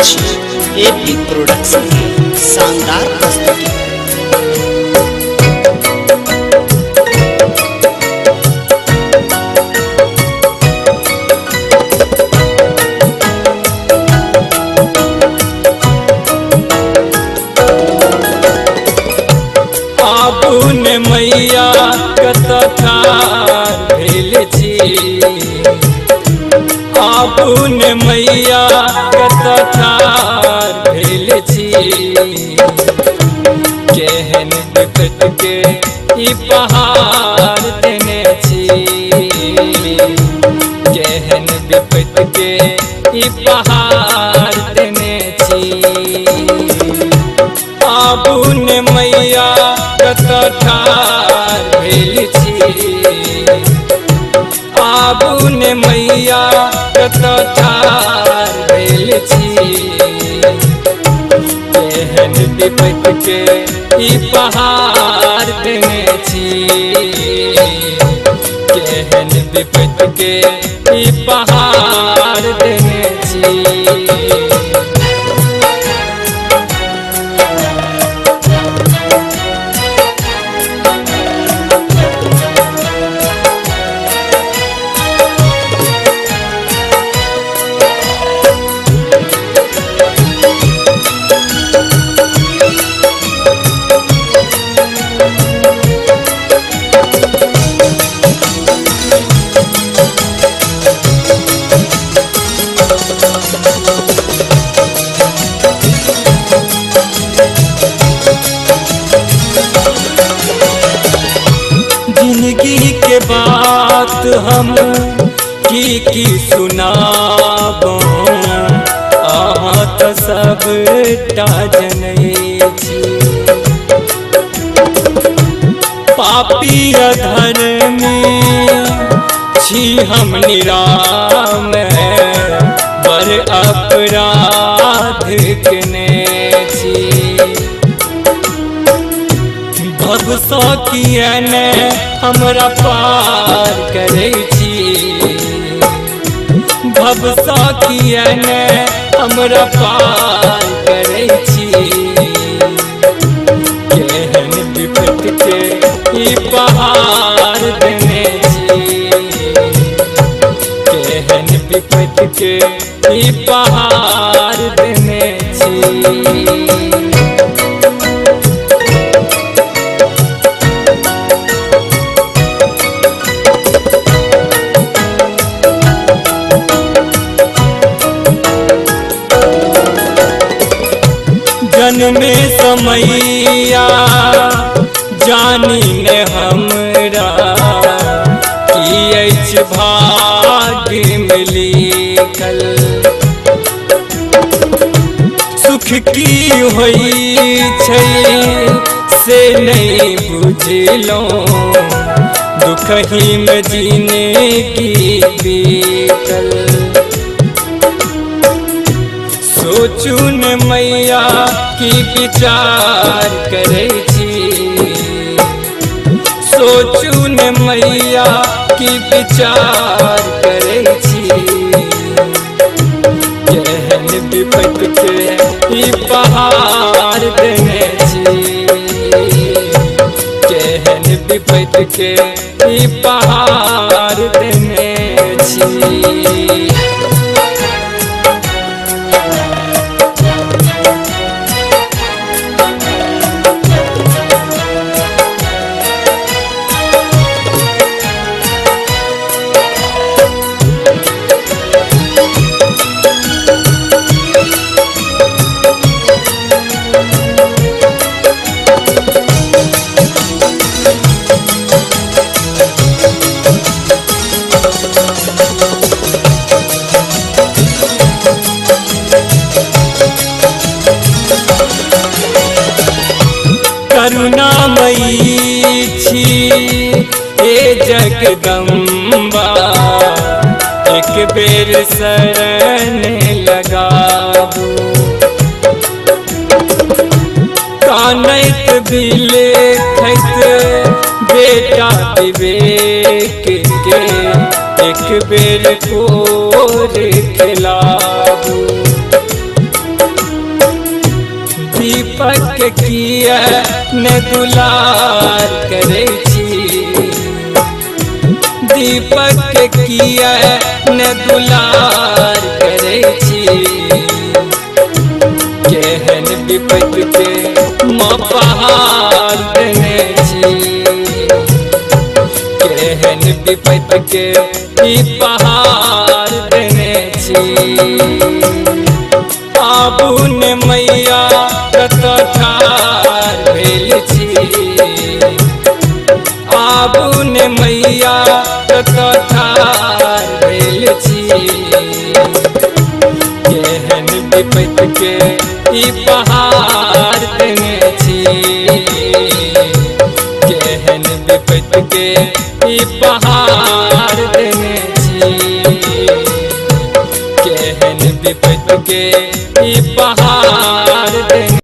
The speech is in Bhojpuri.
मंच एपी प्रोडक्शन की शानदार प्रस्तुति। आबुन मैया कतथा भेल छी, आबुन मैया कतथा भेल छी। केहन विपत के ई पहाड़ देने छी, केहन विपत के ई पहाड़ देने छी। आबुन मैया कतथा भेल छी, आबुन मैया कतथा भेल छी। केहन विपत के ई पहाड़ देने छी, केहन विपत के ई पहाड़ देने छी। जिंदगी के बात हम की सुनाबो, अहाँ तो सबटा जनै छी। पापी अधर्मी छी हम निराम, बड़ अपराध केने छी। भवसा कियने हमरा पार करै छी, भवसा कियने हमरा पार करै छी। केहन विपत के ई पहाड़ देने छी, केहन विपत के ई पहाड़ देने छी। जन्मे समैया जानी ने हमरा, की अछि भाग्य में लिखल। सुख की होई छै से नहीं बुझलौं, दुख ही में जीने की बीतल। सोचू न मैया की विचार करे छी, सोचू न मैया की विचार करे छी। केहन विपत के ई पहाड़ देने छी, केहन विपत के ई पहाड़ देने छी। करुणामयी छी हे जगदम्बा, एक बेर शरण लगाबू। कानैत बिलखैत बेटा विवेक के, एक बेर कोर खिलाबू। दीपक किया ने दुलार करे छी, दीपक किया ने दुलार करे छी। केहन विपत के माँ पहाड़ देने छी, केहन विपत के ई पहाड़ देने छी। आबू ने मैया ठार भेल छी, आबू ने मैया ठार भेल छी। केहन विपत के ई पहाड़ देने छी, केहन विपत के ई पहाड़ देने छी, केहन विपत के ई पहाड़ देने